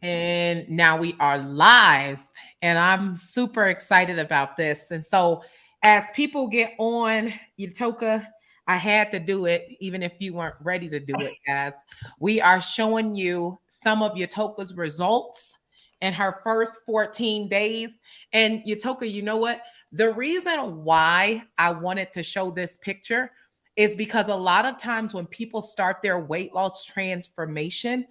And now we are live, and I'm super excited about this. And so, as people get on Eutoka, I had to do it, even if you weren't ready to do it, guys. We are showing you some of Eutoka's results in her first 14 days. And Eutoka, you know what? The reason why I wanted to show this picture is because a lot of times when people start their weight loss transformation,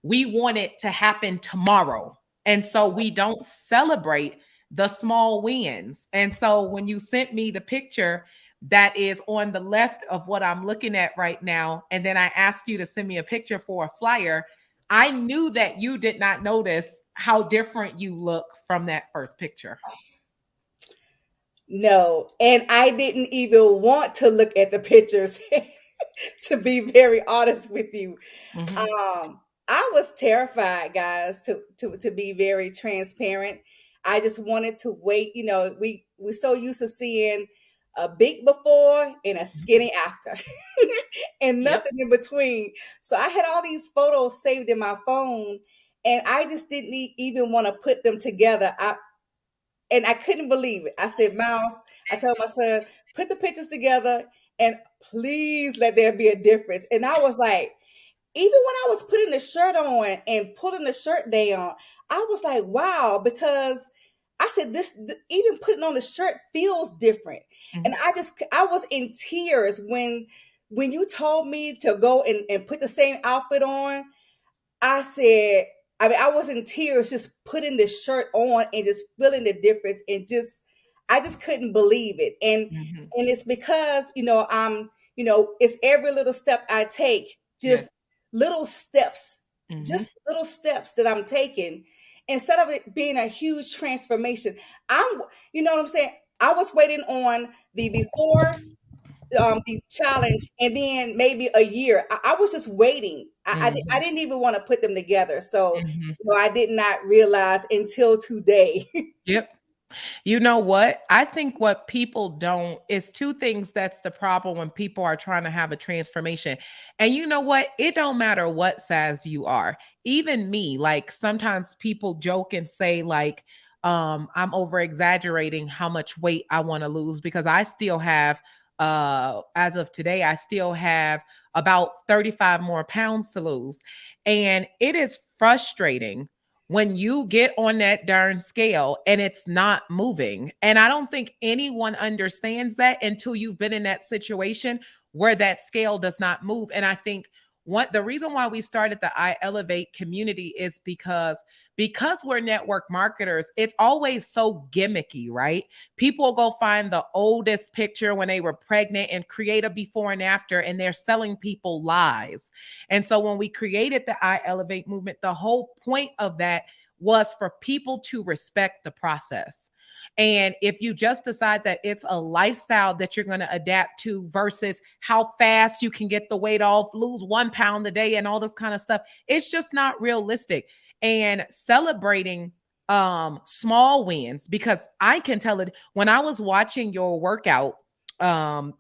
we want it to happen tomorrow. And so we don't celebrate the small wins. And so when you sent me the picture that is on the left of what I'm looking at right now, and then I asked you to send me a picture for a flyer, I knew that you did not notice how different you look from that first picture. No, and I didn't even want to look at the pictures, to be very honest with you. Mm-hmm. I was terrified, guys, to be very transparent. I just wanted to wait. We're so used to seeing a big before and a skinny after, and Yep. nothing in between. So I had all these photos saved in my phone, and I just didn't even want to put them together. I couldn't believe it. I said, Miles, I told my son, put the pictures together and please let there be a difference. And I was like, even when I was putting the shirt on and pulling the shirt down, I was like, wow, because I said even putting on the shirt feels different. And Mm-hmm. I was in tears when you told me to go and put the same outfit on. I said, I was in tears just putting the shirt on and just feeling the difference, and I just couldn't believe it. Mm-hmm. And it's because, it's every little step I take, Yes. Mm-hmm. just little steps that I'm taking instead of it being a huge transformation. You know what I'm saying? I was waiting on the before the challenge, and then maybe a year. I was just waiting. I Mm-hmm. didn't even want to put them together. So, Mm-hmm. I did not realize until today. Yep. You know what? I think what people don't is two things that's the problem when people are trying to have a transformation. And you know what? It don't matter what size you are. Even me, like sometimes people joke and say like I'm over exaggerating how much weight I want to lose because I still have as of today I still have about 35 more pounds to lose. And it is frustrating when you get on that darn scale and it's not moving. And I don't think anyone understands that until you've been in that situation where that scale does not move. And I think what the reason why we started the I Elevate community is because we're network marketers, it's always so gimmicky, right? People go find the oldest picture when they were pregnant and create a before and after, and they're selling people lies. And so when we created the I Elevate movement, the whole point of that was for people to respect the process. And if you just decide that it's a lifestyle that you're going to adapt to versus how fast you can get the weight off, lose 1 pound a day, and all this kind of stuff, it's just not realistic. And celebrating small wins, because I can tell it when I was watching your workout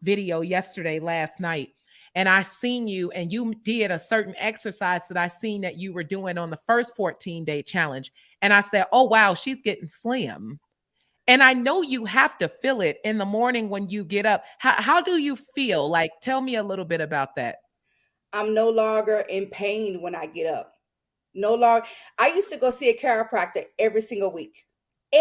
video yesterday, last night, and I seen you and you did a certain exercise that I seen that you were doing on the first 14-day challenge. And I said, oh, wow, she's getting slim. And I know you have to feel it in the morning when you get up. How do you feel? Like, tell me a little bit about that. I'm no longer in pain when I get up. No longer. I used to go see a chiropractor every single week.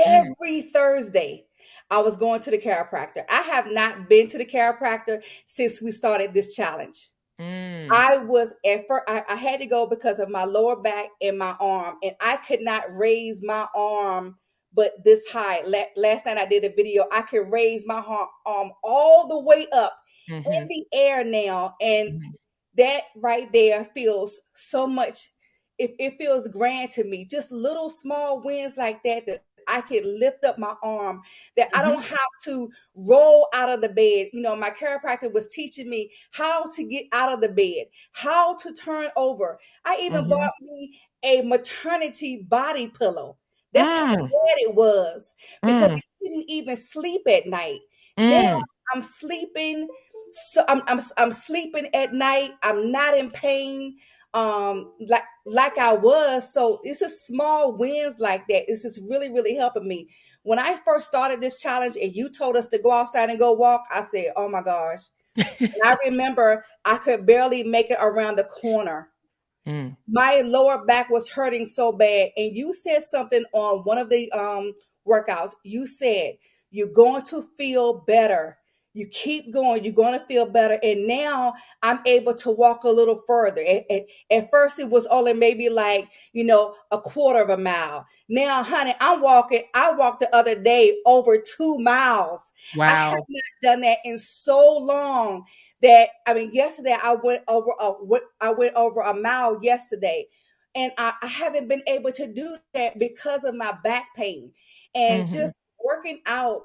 Mm, Every Thursday, I was going to the chiropractor. I have not been to the chiropractor since we started this challenge. mm, I was at first, I had to go because of my lower back and my arm, and I could not raise my arm but this high. Last night I did a video. I could raise my arm all the way up in mm-hmm, the air now, and mm-hmm, that right there feels so much. It feels grand to me. Just little small wins like that I can lift up my arm, that I mm-hmm, don't have to roll out of the bed. My chiropractor was teaching me how to get out of the bed, how to turn over. I even mm-hmm. bought me a maternity body pillow. That's how Mm, bad it was, because mm, I couldn't even sleep at night. Now mm, I'm sleeping. So I'm sleeping at night. I'm not in pain. like I was. So it's just small wins like that. It's just really, really helping me. When I first started this challenge and you told us to go outside and go walk, I said, oh my gosh. And I remember I could barely make it around the corner. Mm. My lower back was hurting so bad. And you said something on one of the workouts. You said, you're going to feel better. You keep going, you're going to feel better. And now I'm able to walk a little further. At first, it was only maybe like, a quarter of a mile. Now, honey, I'm walking. I walked the other day over 2 miles. I have Wow. not done that in so long that, I mean, yesterday I went over a mile yesterday, and I haven't been able to do that because of my back pain. And Hmm. just working out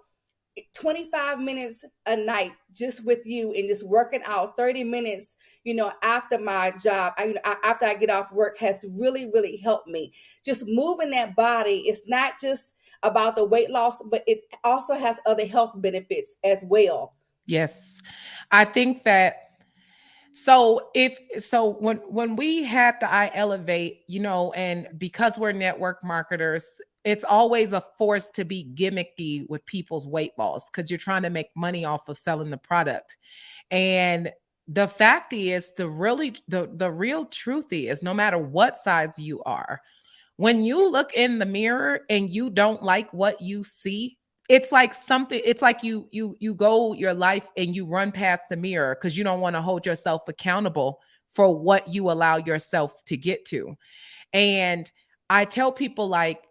25 minutes a night just with you, and just working out 30 minutes, after my job, after I get off work, has really, really helped me. Just moving that body, it's not just about the weight loss, but it also has other health benefits as well. Yes. I think that when we had the I Elevate, and because we're network marketers, it's always a force to be gimmicky with people's weight loss because you're trying to make money off of selling the product. And the fact is, the real truth is, no matter what size you are, when you look in the mirror and you don't like what you see, it's like you go your life and you run past the mirror because you don't want to hold yourself accountable for what you allow yourself to get to. And I tell people, like,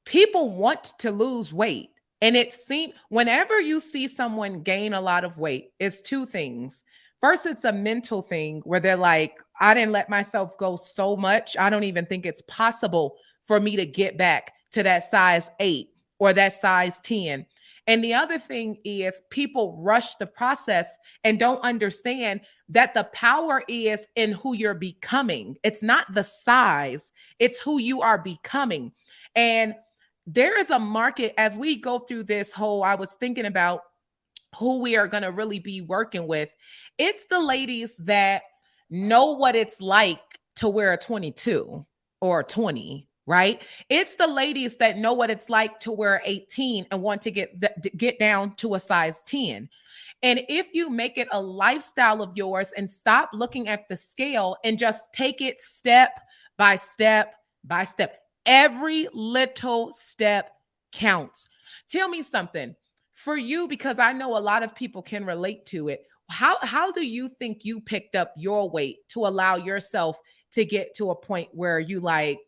people want to lose weight. And it seems whenever you see someone gain a lot of weight, it's two things. First, it's a mental thing where they're like, I didn't let myself go so much. I don't even think it's possible for me to get back to that size 8 or that size 10. And the other thing is people rush the process and don't understand that the power is in who you're becoming. It's not the size, it's who you are becoming. And there is a market as we go through this whole, I was thinking about who we are going to really be working with. It's the ladies that know what it's like to wear a 22 or a 20, right? It's the ladies that know what it's like to wear 18 and want to get down to a size 10. And if you make it a lifestyle of yours and stop looking at the scale and just take it step by step by step, every little step counts. Tell me something for you, because I know a lot of people can relate to it. How do you think you picked up your weight to allow yourself to get to a point where you like,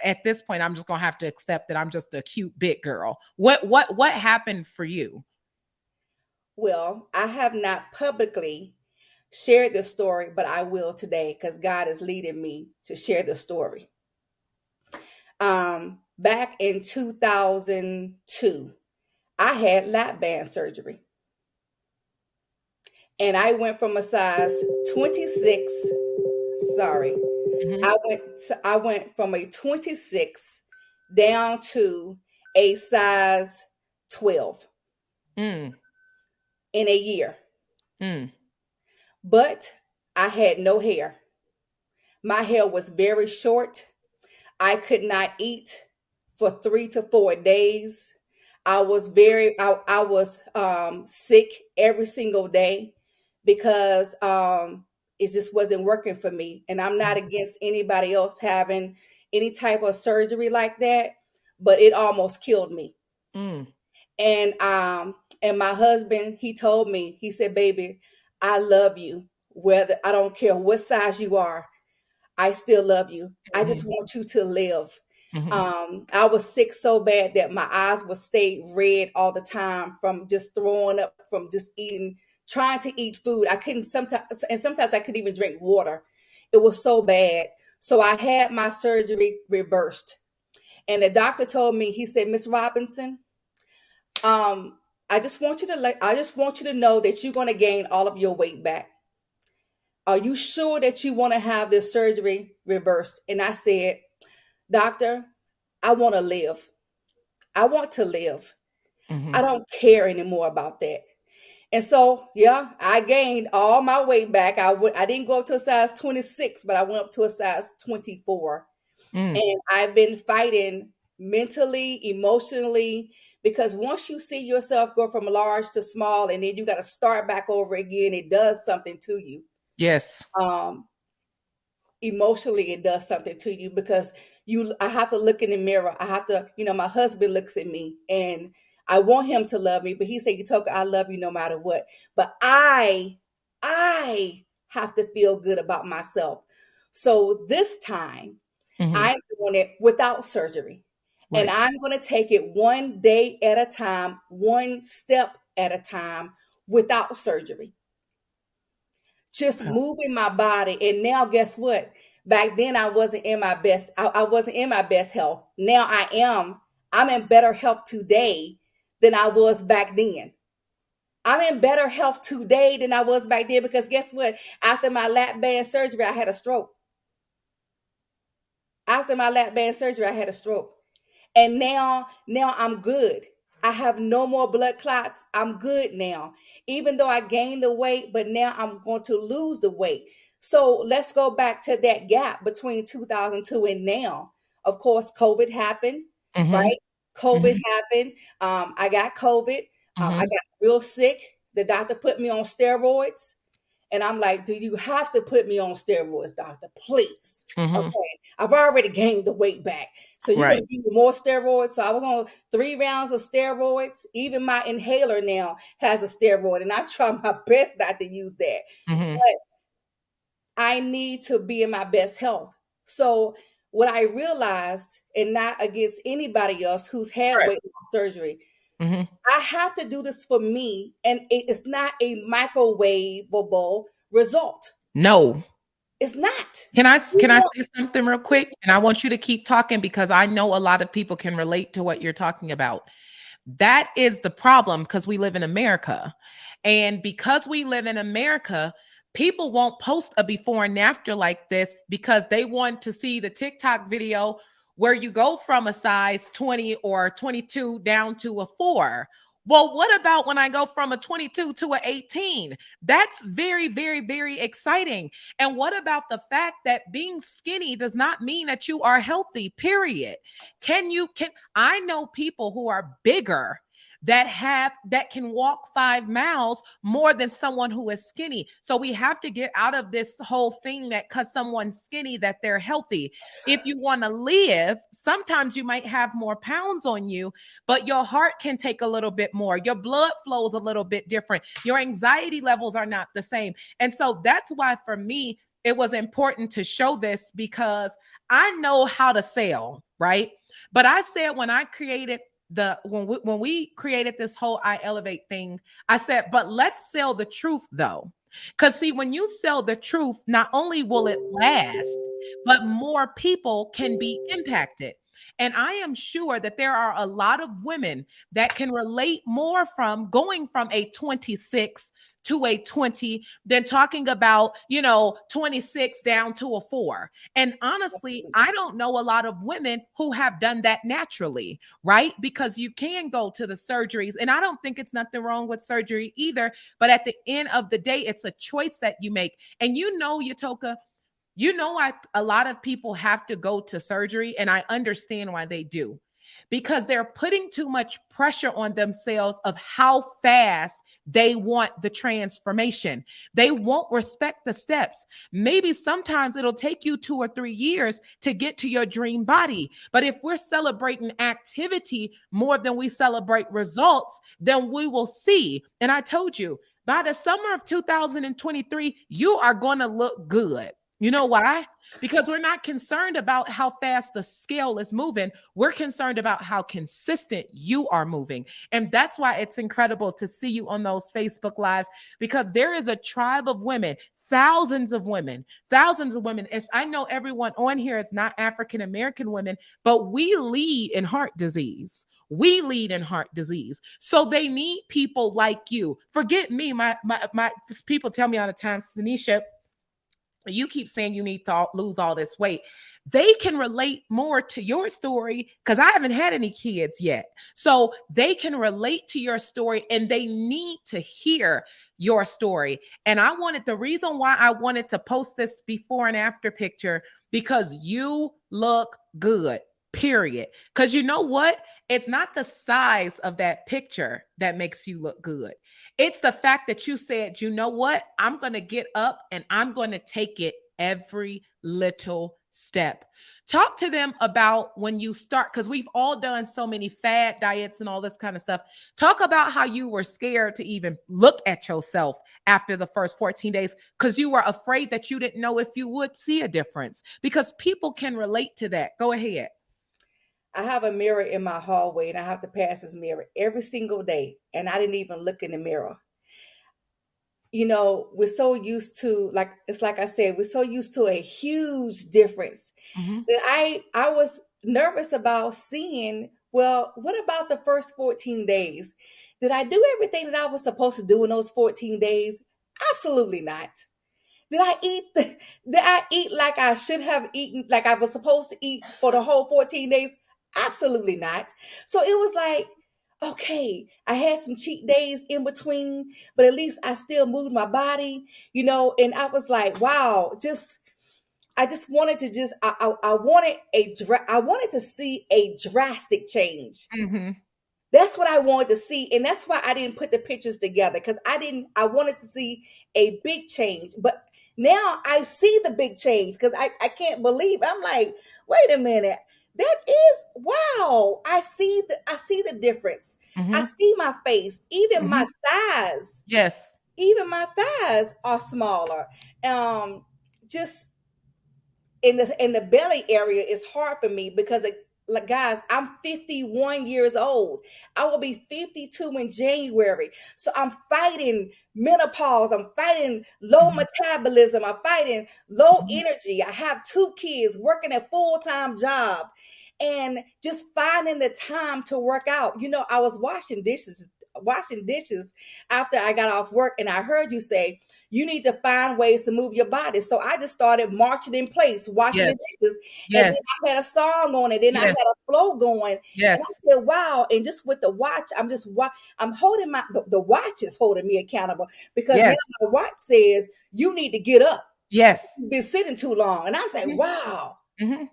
at this point, I'm just gonna have to accept that I'm just a cute big girl? What happened for you? Well, I have not publicly shared this story, but I will today because God is leading me to share the story. Back in 2002, I had lap band surgery, and I went from a size 26. Sorry, Mm-hmm. I went from a 26 down to a size 12 Mm, in a year. mm, But I had no hair. My hair was very short. I could not eat for 3 to 4 days. I was sick every single day because it just wasn't working for me. And I'm not against anybody else having any type of surgery like that, but it almost killed me. mm, And my husband, he told me, he said, baby, I love you. Whether I don't care what size you are, I still love you. I just mm, want you to live. mm, I was sick so bad that my eyes would stay red all the time from just throwing up, from just eating, trying to eat food. I couldn't sometimes, and sometimes I couldn't even drink water. It was so bad. So I had my surgery reversed. And the doctor told me, he said, Miss Robinson, um, I just want you to know that you're going to gain all of your weight back. Are you sure that you want to have this surgery reversed? And I said, Doctor, I want to live. I want to live. I mm, don't care anymore about that. And so, yeah, I gained all my weight back. I didn't go up to a size 26, but I went up to a size 24. Mm. And I've been fighting mentally, emotionally, because once you see yourself go from large to small and then you got to start back over again, it does something to you. Yes. Um, Emotionally, it does something to you because I have to look in the mirror. I have to, my husband looks at me and I want him to love me, but he said, Eutoka, I love you no matter what. But I have to feel good about myself. So this time Hmm. I'm doing it without surgery. And Right. I'm going to take it one day at a time, one step at a time without surgery, just Wow. moving my body. And now, guess what? Back then, I wasn't in my best. I wasn't in my best health. Now I am. I'm in better health today than I was back then. I'm in better health today than I was back then because guess what? After my lap band surgery, I had a stroke. After my lap band surgery, I had a stroke. And now I'm good. I have no more blood clots. I'm good now. Even though I gained the weight, but now I'm going to lose the weight. So let's go back to that gap between 2002 and now. Of course, COVID happened, Hmm. right? COVID Hmm. happened. I got COVID. I Hmm. got real sick. The doctor put me on steroids. And I'm like, do you have to put me on steroids, doctor? Please. Hmm. Okay. I've already gained the weight back. So you're going Right. to give me more steroids. So I was on 3 rounds of steroids. Even my inhaler now has a steroid. And I try my best not to use that. Hmm. But I need to be in my best health. So what I realized, and not against anybody else who's had Correct. weight loss surgery, Hmm. I have to do this for me, and it's not a microwavable result. No. It's not. Can You I want- say something real quick? And I want you to keep talking because I know a lot of people can relate to what you're talking about. That is the problem because we live in America. And because we live in America, people won't post a before and after like this because they want to see the TikTok video where you go from a size 20 or 22 down to a 4. Well, what about when I go from a 22 to a 18? That's very, very, very exciting. And what about the fact that being skinny does not mean that you are healthy, period? Can I know people who are bigger that can walk 5 miles more than someone who is skinny. So we have to get out of this whole thing that because someone's skinny that they're healthy. If you want to live, sometimes you might have more pounds on you, but your heart can take a little bit more. Your blood flows a little bit different. Your anxiety levels are not the same. And so that's why for me it was important to show this because I know how to sell, right? But I said when I created when we created this whole I Elevate thing, I said, but let's sell the truth though. Because see, when you sell the truth, not only will it last, but more people can be impacted. And I am sure that there are a lot of women that can relate more from going from a 26 to a 20 than talking about, 26 down to a 4. And honestly, I don't know a lot of women who have done that naturally, right? Because you can go to the surgeries, and I don't think it's nothing wrong with surgery either. But at the end of the day, it's a choice that you make. And Yutoka, a lot of people have to go to surgery, and I understand why they do. Because they're putting too much pressure on themselves of how fast they want the transformation. They won't respect the steps. Maybe sometimes it'll take you 2 or 3 years to get to your dream body. But if we're celebrating activity more than we celebrate results, then we will see. And I told you, by the summer of 2023, you are going to look good. You know why? Because we're not concerned about how fast the scale is moving. We're concerned about how consistent you are moving. And that's why it's incredible to see you on those Facebook Lives because there is a tribe of women, thousands of women, thousands of women. As I know everyone on here is not African American women, but we lead in heart disease. We lead in heart disease. So they need people like you. Forget me. My people tell me all the time, Tanisha, you keep saying you need to lose all this weight. they can relate more to your story because I haven't had any kids yet. So they can relate to your story and they need to hear your story. And I wanted the reason why I wanted to post this before and after picture because you look good. Period. Because you know what? It's not the size of that picture that makes you look good. It's the fact that you said, you know what? I'm going to get up and I'm going to take it every little step. Talk to them about when you start, because we've all done so many fad diets and all this kind of stuff. Talk about how you were scared to even look at yourself after the first 14 days because you were afraid that you didn't know if you would see a difference because people can relate to that. Go ahead. I have a mirror in my hallway and I have to pass this mirror every single day. And I didn't even look in the mirror. We're so used to, like, it's like I said, we're so used to a huge difference Mm-hmm. that I was nervous about seeing, well, what about the first 14 days? Did I do everything that I was supposed to do in those 14 days? Absolutely not. Did I eat did I eat like I should have eaten, like I was supposed to eat for the whole 14 days? Absolutely not. So it was like, okay, I had some cheat days in between, but at least I still moved my body, and I was like, wow, I just wanted to I wanted I wanted to see a drastic change. Mm-hmm. That's what I wanted to see. And that's why I didn't put the pictures together because I wanted to see a big change. But now I see the big change because I can't believe it. I'm like, wait a minute. That is wow. I see the difference. I Mm-hmm. see my face, Mm-hmm. thighs, Yes. even my thighs are smaller. Just in the belly area is hard for me because like guys, I'm 51 years old. I will be 52 in January. So I'm fighting menopause. I'm fighting low Mm-hmm. metabolism. I'm fighting low Mm-hmm. energy. I have two kids working a full-time job and just finding the time to work out. I was washing dishes after I got off work and I heard you say you need to find ways to move your body. So I just started marching in place, washing the Yes. dishes. And Yes. then I had a song on it. Then I had Yes. a flow going. And Yes. I said, wow. And just with the watch, I'm holding the watch is holding me accountable because now Yes. my watch says you need to get up. Yes. You've been sitting too long. And I'm saying, wow. Mm-hmm.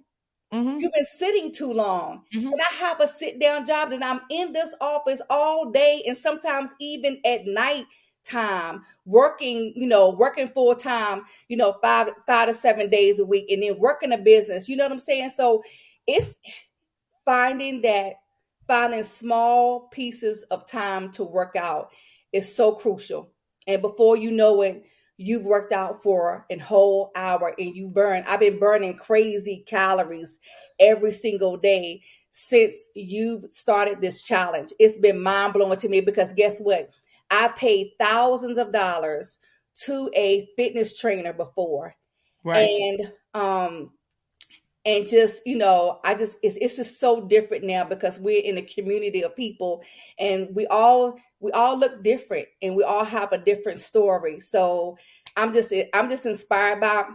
Mm-hmm. You've been sitting too long. Mm-hmm. And I have a sit down job and I'm in this office all day and sometimes even at night time working, working full time, 5 to 7 days a week and then working a business. You know what I'm saying? So it's finding that finding small pieces of time to work out is so crucial. And before you know it, you've worked out for a whole hour and I've been burning crazy calories every single day since you've started this challenge. It's been mind blowing to me because guess what? I paid thousands of dollars to a fitness trainer before. Right. And just it's just so different now because we're in a community of people and we all look different and we all have a different story. So I'm just inspired by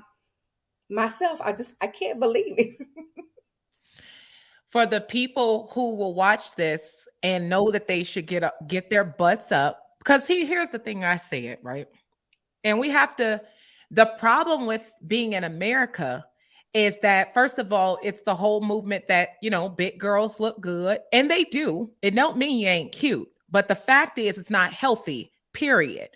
myself. I can't believe it. For the people who will watch this and know that they should get their butts up, because here's the thing I say it, right? And we have to, the problem with being in America is that, first of all, it's the whole movement that, big girls look good. And they do. It don't mean you ain't cute. But the fact is, it's not healthy, period.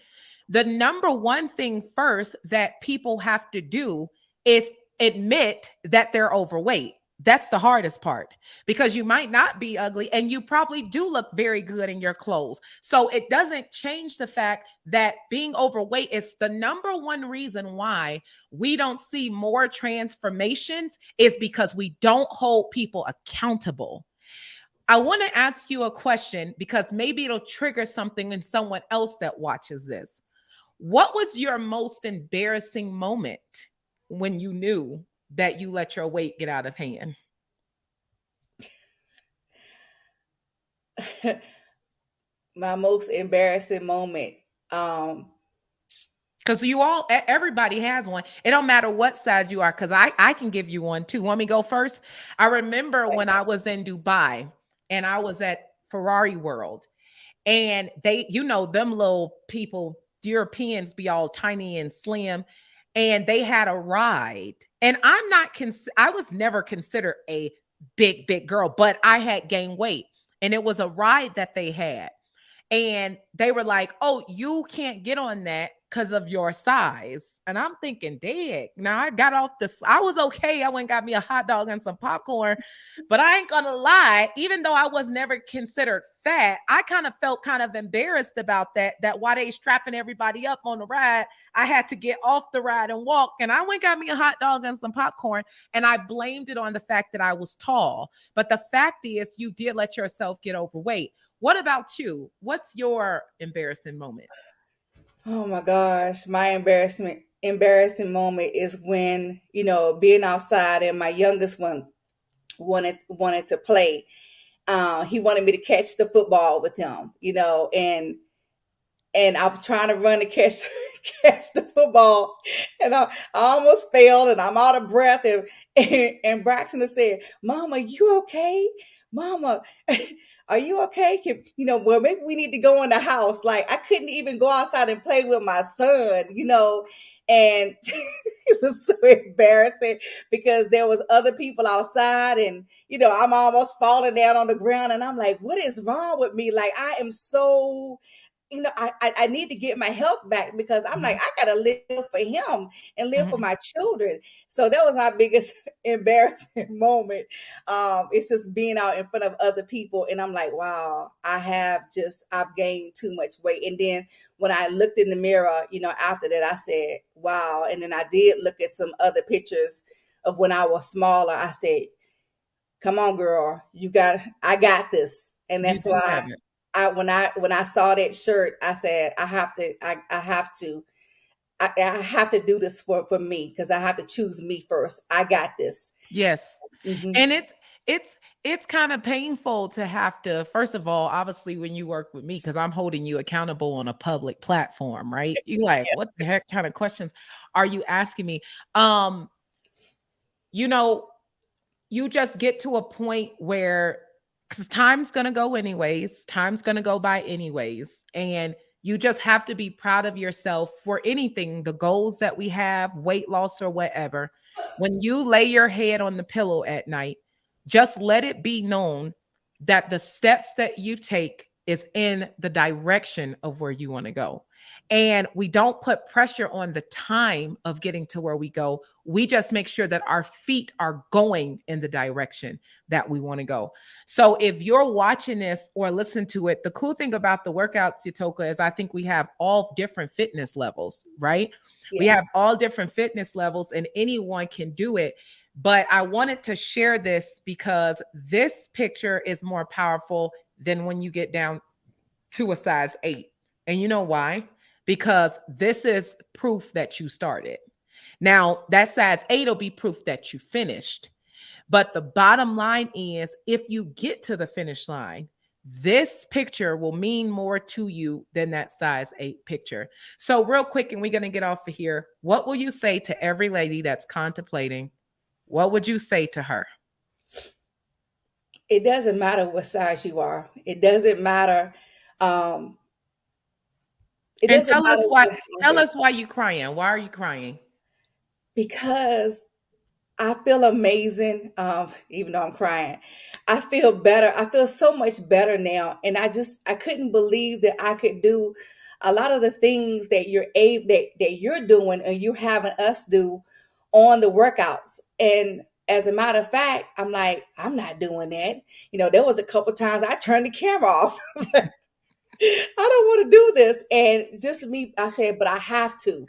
The number one thing first that people have to do is admit that they're overweight. That's the hardest part because you might not be ugly and you probably do look very good in your clothes. So it doesn't change the fact that being overweight is the number one reason why we don't see more transformations is because we don't hold people accountable. I want to ask you a question because maybe it'll trigger something in someone else that watches this. What was your most embarrassing moment when you knew that you let your weight get out of hand? My most embarrassing moment. Um, Because everybody has one. It don't matter what size you are, because I can give you one too. Want me to go first? I remember Right. when I was in Dubai and I was at Ferrari World, and they, them little people, Europeans be all tiny and slim, and they had a ride. And I was never considered a big girl, but I had gained weight. And it was a ride that they had. And they were like, "Oh, you can't get on that because of your size." And I'm thinking, "Dang!" Now I got off this. I was okay. I went and got me a hot dog and some popcorn, but I ain't gonna lie. Even though I was never considered fat, I kind of felt kind of embarrassed about that. That while they strapping everybody up on the ride, I had to get off the ride and walk. And I went and got me a hot dog and some popcorn, and I blamed it on the fact that I was tall. But the fact is, you did let yourself get overweight. What about you? What's your embarrassing moment? Oh my gosh, my embarrassing moment is when, being outside and my youngest one wanted to play. He wanted me to catch the football with him, and I'm trying to run to catch catch the football, and I almost failed, and I'm out of breath, and Braxton has said, "Mama, you okay? Mama, are you okay? Well, maybe we need to go in the house." Like I couldn't even go outside and play with my son, and it was so embarrassing because there was other people outside, and I'm almost falling down on the ground, and I'm like, "What is wrong with me? Like I am so." I need to get my health back because I'm like, Mhm, I gotta live for him and live for mhm. my children. So that was my biggest embarrassing moment. It's just being out in front of other people, and I'm like, wow, I've gained too much weight. And then when I looked in the mirror, after that, I said, wow. And then I did look at some other pictures of when I was smaller. I said, come on, girl, I got this. And You that's do why have it. when I saw that shirt, I said, I have to do this for me because I have to choose me first. I got this. Yes. Hmm. And it's kind of painful to have to, first of all, obviously when you work with me, because I'm holding you accountable on a public platform, right? You like, what the heck kind of questions are you asking me? Um, you know, you just get to a point where, because time's going to go anyways, time's going to go by anyways, and you just have to be proud of yourself for anything, the goals that we have, weight loss or whatever. When you lay your head on the pillow at night, just let it be known that the steps that you take is in the direction of where you want to go. And we don't put pressure on the time of getting to where we go. We just make sure that our feet are going in the direction that we want to go. So if you're watching this or listen to it, the cool thing about the workouts, Eutoka, is I think we have all different fitness levels, right? We have Yes. all different fitness levels and anyone can do it. But I wanted to share this because this picture is more powerful than when you get down to a size 8. And you know why? Because this is proof that you started. Now, that size 8 will be proof that you finished. But the bottom line is if you get to the finish line, this picture will mean more to you than that size 8 picture. So, real quick, and we're going to get off of here. What will you say to every lady that's contemplating? What would you say to her? It doesn't matter what size you are. It doesn't matter. Um, it And doesn't matter tell us why you crying. Why are you crying? because I feel amazing. Even though I'm crying, I feel better. I feel so much better now, and I couldn't believe that I could do a lot of the things that you're doing and you're having us do on the workouts. And as a matter of fact, I'm like, I'm not doing that. There was a couple times I turned the camera off. I don't want to do this. And just me, I said, but I have to.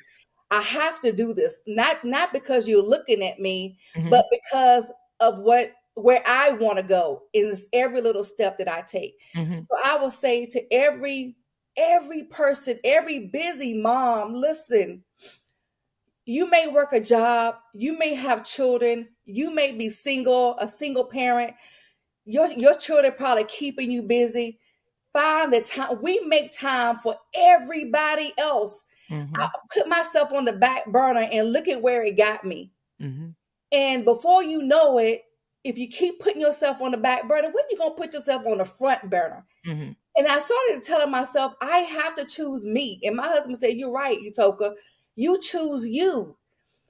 I have to do this. Not because you're looking at me, but Mhm, because of where I want to go in this every little step that I take. mhm, So I will say to every person, every busy mom, listen, you may work a job, you may have children, you may be single, a single parent, your children probably keeping you busy. Find the time. We make time for everybody else. I Mm-hmm. put myself on the back burner and look at where it got me. Mm-hmm. And before you know it, if you keep putting yourself on the back burner, when you gonna put yourself on the front burner? Mm-hmm. And I started telling myself, I have to choose me. And my husband said, "You're right, Eutoka. You choose you.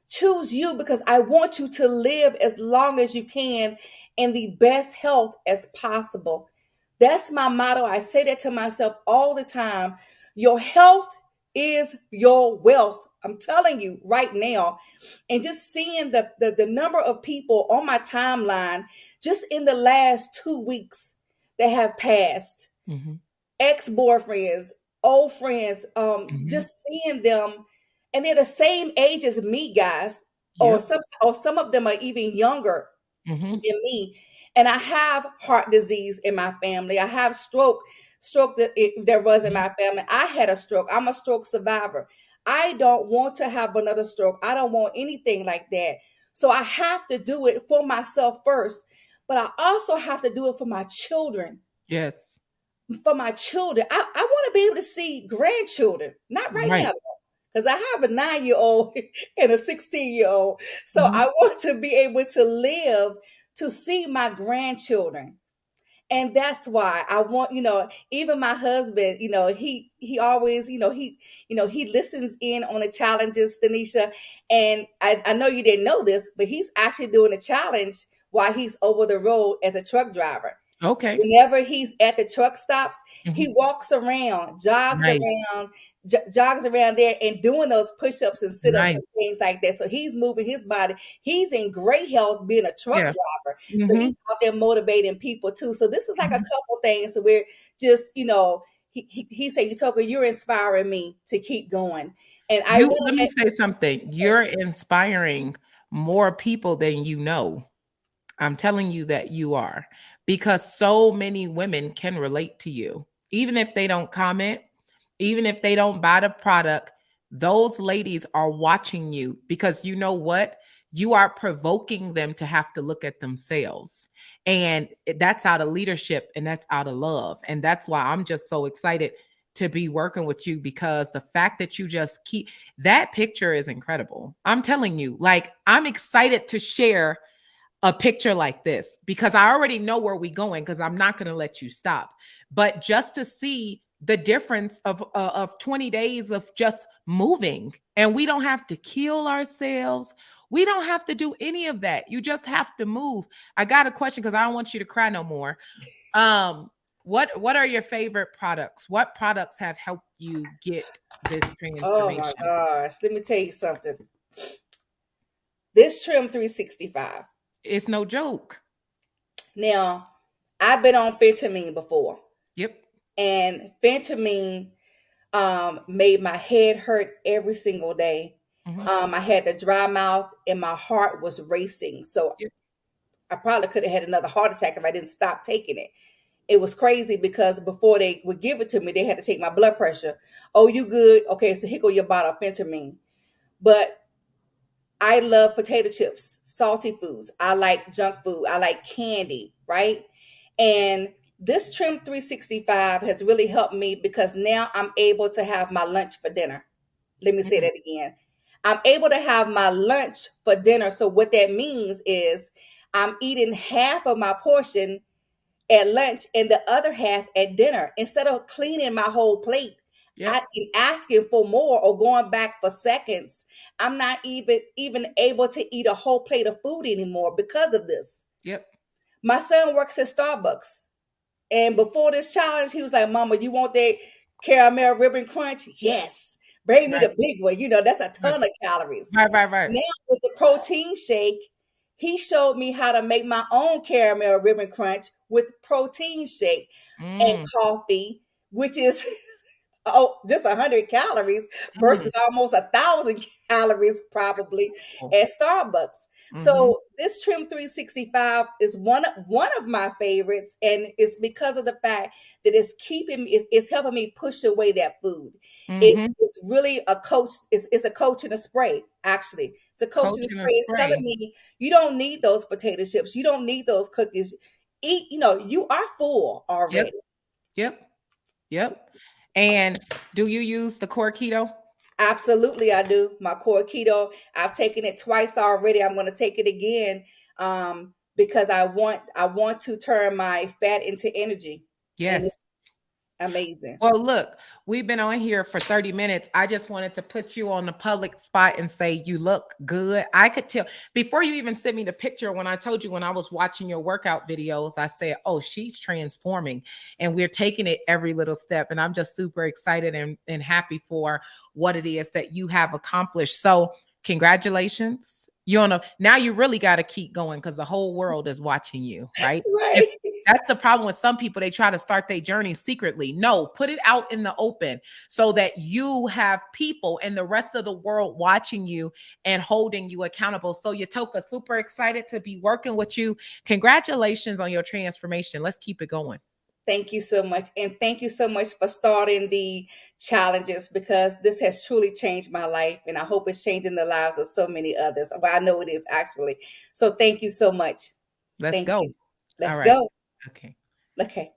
Choose you because I want you to live as long as you can in the best health as possible." That's my motto. I say that to myself all the time. Your health is your wealth. I'm telling you right now. And just seeing the number of people on my timeline just in the last 2 weeks that have passed, Mm-hmm. ex-boyfriends, old friends, Mm-hmm. just seeing them, and they're the same age as me, guys, or Yep. some of them are even younger Mm-hmm. than me. And I have heart disease in my family. I have stroke that runs in my family. I had a stroke. I'm a stroke survivor. I don't want to have another stroke. I don't want anything like that. So I have to do it for myself first, but I also have to do it for my children. Yes. For my children. I want to be able to see grandchildren. Not right now, Right. because I have a 9-year old and a 16-year-old. So Mm-hmm. I want to be able to live to see my grandchildren. And that's why I want, even my husband, he always, he listens in on the challenges, Tanisha. And I know you didn't know this, but he's actually doing a challenge while he's over the road as a truck driver. Okay. Whenever he's at the truck stops, Mm-hmm. he walks around, Nice. jogs around there and doing those push-ups and sit-ups Nice. and things like that. So he's moving his body. He's in great health being a truck Yeah. driver. So Mm-hmm. he's out there motivating people too. So this is like a Mm-hmm. couple things. So we're just, he said, "Eutoka, you're inspiring me to keep going." And I You want let to me let say something. You're inspiring more people than you know. I'm telling you that you are, because so many women can relate to you. Even if they don't comment, even if they don't buy the product, those ladies are watching you because you know what? You are provoking them to have to look at themselves. And that's out of leadership and that's out of love. And that's why I'm just so excited to be working with you, because the fact that you just keep that picture is incredible. I'm telling you, like, I'm excited to share a picture like this because I already know where we're going because I'm not going to let you stop. But just to see the difference of 20 days of just moving, and we don't have to kill ourselves. We don't have to do any of that. You just have to move. I got a question because I don't want you to cry no more. Um, what are your favorite products? What products have helped you get this Oh my transformation? gosh, let me tell you something. This Trim 365. It's no joke. Now, I've been on phentermine before, Yep. and phentermine made my head hurt every single day. Hmm. I had the dry mouth and my heart was racing. So Yep. I probably could have had another heart attack if I didn't stop taking it. It was crazy because before they would give it to me, they had to take my blood pressure. "Oh, you good? Okay, so here go your bottle of phentermine." But I love potato chips, salty foods. I like junk food. I like candy, right? And this Trim 365 has really helped me because now I'm able to have my lunch for dinner. Let me say Mm. that again. I'm able to have my lunch for dinner. So what that means is I'm eating half of my portion at lunch and the other half at dinner. Instead of cleaning my whole plate, I Yep. am asking for more or going back for seconds. I'm not even able to eat a whole plate of food anymore because of this. Yep. My son works at Starbucks. And before this challenge, he was like, "Mama, you want that caramel ribbon crunch?" "Yes. Bring me Right. the big one." That's a Right. ton of calories. Right. Right. Right. Now with the protein shake, he showed me how to make my own caramel ribbon crunch with protein shake and Mm. coffee, which is just 100 calories Mm. versus almost 1,000 calories probably Oh. at Starbucks. Mhm. So this Trim 365 is one of my favorites, and it's because of the fact that it's helping me push away that food. Mhm. It's really a coach. It's a coach in a spray. Actually, it's a coach in a Coaching spray. and It's telling spray. me you don't need those potato chips. You don't need those cookies. Eat. You are full Yep. already. Yep. Yep. And do you use the core keto? Absolutely, I do. My core keto, I've taken it twice already. I'm going to take it again, because I want to turn my fat into energy, and Yes. it's amazing. Well, look, we've been on here for 30 minutes. I just wanted to put you on the public spot and say you look good. I could tell before you even sent me the picture when I told you when I was watching your workout videos, I said, oh, she's transforming and we're taking it every little step. And I'm just super excited and happy for what it is that you have accomplished. So, congratulations. You know, now you really got to keep going because the whole world is watching you, right? Right. That's the problem with some people. They try to start their journey secretly. No, put it out in the open so that you have people and the rest of the world watching you and holding you accountable. So, Eutoka, super excited to be working with you. Congratulations on your transformation. Let's keep it going. Thank you so much. And thank you so much for starting the challenges, because this has truly changed my life. And I hope it's changing the lives of so many others. Well, I know it is actually. So thank you so much. Let's Thank go. you. All Let's right. go. Okay. Okay.